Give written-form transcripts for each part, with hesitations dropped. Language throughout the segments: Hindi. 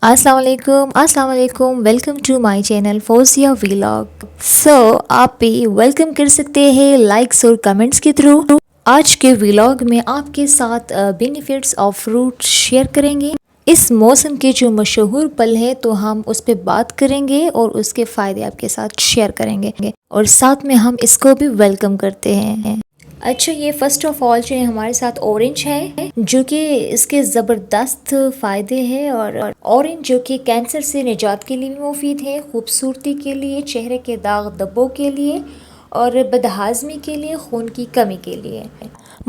अस्सलाम वालेकुम welcome to my channel Fozia vlog. आप भी वेलकम कर सकते हैं लाइक्स और कमेंट्स के थ्रू। आज के व्लॉग में आपके साथ बेनिफिट्स ऑफ फ्रूट शेयर करेंगे। इस मौसम के जो मशहूर पल है तो हम उस पर बात करेंगे और उसके फ़ायदे आपके साथ शेयर करेंगे और साथ में हम इसको भी वेलकम करते हैं। अच्छा, ये फर्स्ट ऑफ ऑल जो है हमारे साथ ऑरेंज है जो कि इसके ज़बरदस्त फ़ायदे हैं। और ऑरेंज जो कि कैंसर से निजात के लिए भी मुफीद है, खूबसूरती के लिए, चेहरे के दाग धब्बों के लिए और बदहाज़मी के लिए, खून की कमी के लिए।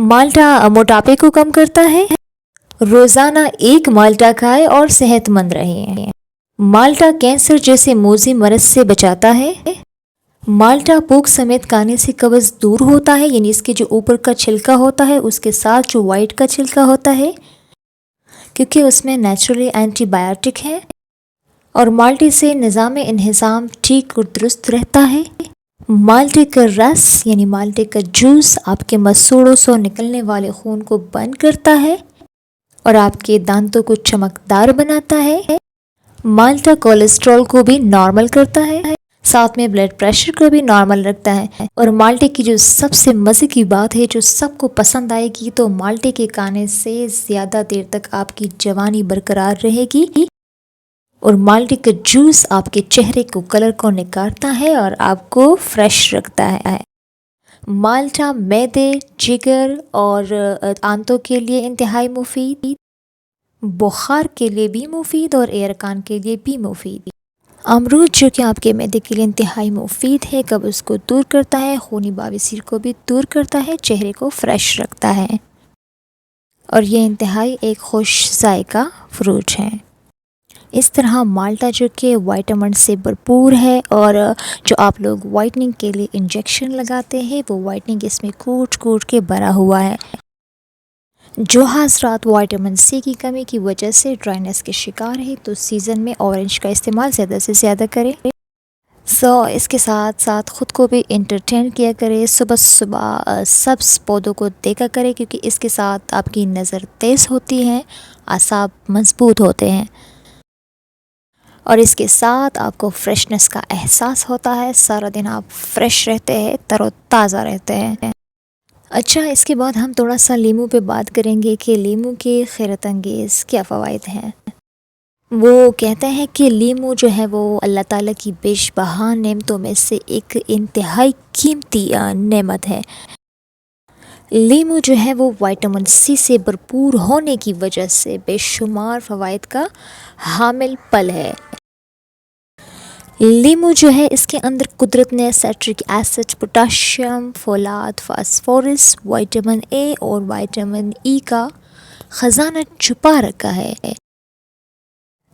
माल्टा मोटापे को कम करता है। रोज़ाना एक माल्टा खाएं और सेहतमंद रहें। माल्टा कैंसर जैसे मोज़ी मरज से बचाता है। माल्टा भूख समेत खाने से कब्ज़ दूर होता है, यानी इसके जो ऊपर का छिलका होता है उसके साथ जो वाइट का छिलका होता है, क्योंकि उसमें नेचुरली एंटीबायोटिक है। और माल्टे से निज़ाम इंहिज़ाम ठीक और दुरुस्त रहता है। माल्टे का रस यानी माल्टे का जूस आपके मसूड़ों से निकलने वाले खून को बंद करता है और आपके दांतों को चमकदार बनाता है। माल्टा कोलेस्ट्रॉल को भी नॉर्मल करता है, साथ में ब्लड प्रेशर को भी नॉर्मल रखता है। और माल्टे की जो सबसे मज़े की बात है जो सबको पसंद आएगी, तो माल्टे के खाने से ज़्यादा देर तक आपकी जवानी बरकरार रहेगी। और माल्टे का जूस आपके चेहरे को कलर को निखारता है और आपको फ्रेश रखता है। माल्टा मैदे, जिगर और आंतों के लिए इंतहाई मुफीद, बुखार के लिए भी मुफीद और एयरकान के लिए भी मुफीद। अमरूद जो कि आपके मैदे के लिए इंतहाई मुफीद है, कब्ज़ को दूर करता है, खूनी बवासीर को भी दूर करता है, चेहरे को फ्रेश रखता है और ये इंतहाई एक खुश जायका फ्रूट है। इस तरह माल्टा जो कि विटामिन से भरपूर है और जो आप लोग वाइटनिंग के लिए इंजेक्शन लगाते हैं वो वाइटनिंग इसमें कूट कूट के भरा हुआ है। जो हज़रात विटामिन सी की कमी की वजह से ड्राइनेस के शिकार है तो सीज़न में ऑरेंज का इस्तेमाल ज़्यादा से ज़्यादा करें। इसके साथ साथ ख़ुद को भी इंटरटेन किया करें। सुबह सुबह सब्ज़ पौधों को देखा करें, क्योंकि इसके साथ आपकी नज़र तेज़ होती है, आसाब मजबूत होते हैं और इसके साथ आपको फ्रेशनेस का एहसास होता है। सारा दिन आप फ्रेश रहते हैं, तरोताज़ा रहते हैं। अच्छा, इसके बाद हम थोड़ा सा लीमू पे बात करेंगे कि लीमू के खैरत अंगेज़ क्या फ़वाइद हैं। वो कहते हैं कि लीमू जो है वो अल्लाह ताला की बेशबहा नेमतों में से एक इंतहाई कीमती नेमत है। लीमू जो है वो विटामिन सी से भरपूर होने की वजह से बेशुमार फ़वाइद का हामिल फल है। लीमू जो है इसके अंदर कुदरत ने citric acid, potassium, folate, phosphorus, vitamin A और विटामिन ई का ख़जाना छुपा रखा है।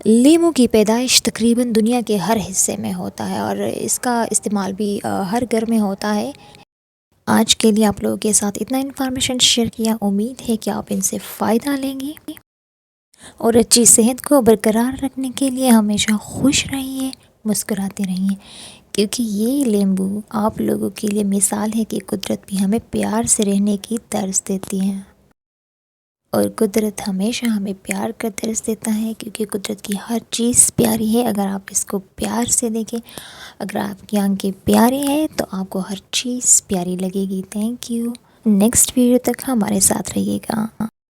लीमू की पैदाइश तकरीबन दुनिया के हर हिस्से में होता है और इसका इस्तेमाल भी हर घर में होता है। आज के लिए आप लोगों के साथ इतना इन्फॉर्मेशन शेयर किया, उम्मीद है कि आप इनसे फ़ायदा लेंगे और अच्छी सेहत को बरकरार रखने के लिए हमेशा खुश रहिए, मुस्कुराते रहिए, क्योंकि ये नींबू आप लोगों के लिए मिसाल है कि कुदरत भी हमें प्यार से रहने की दर्स देती है और कुदरत हमेशा हमें प्यार का दर्स देता है, क्योंकि कुदरत की हर चीज़ प्यारी है। अगर आप इसको प्यार से देखें, अगर आपकी आंखें प्यारी हैं तो आपको हर चीज़ प्यारी लगेगी। Thank you. नेक्स्ट वीडियो तक हमारे साथ रहिएगा।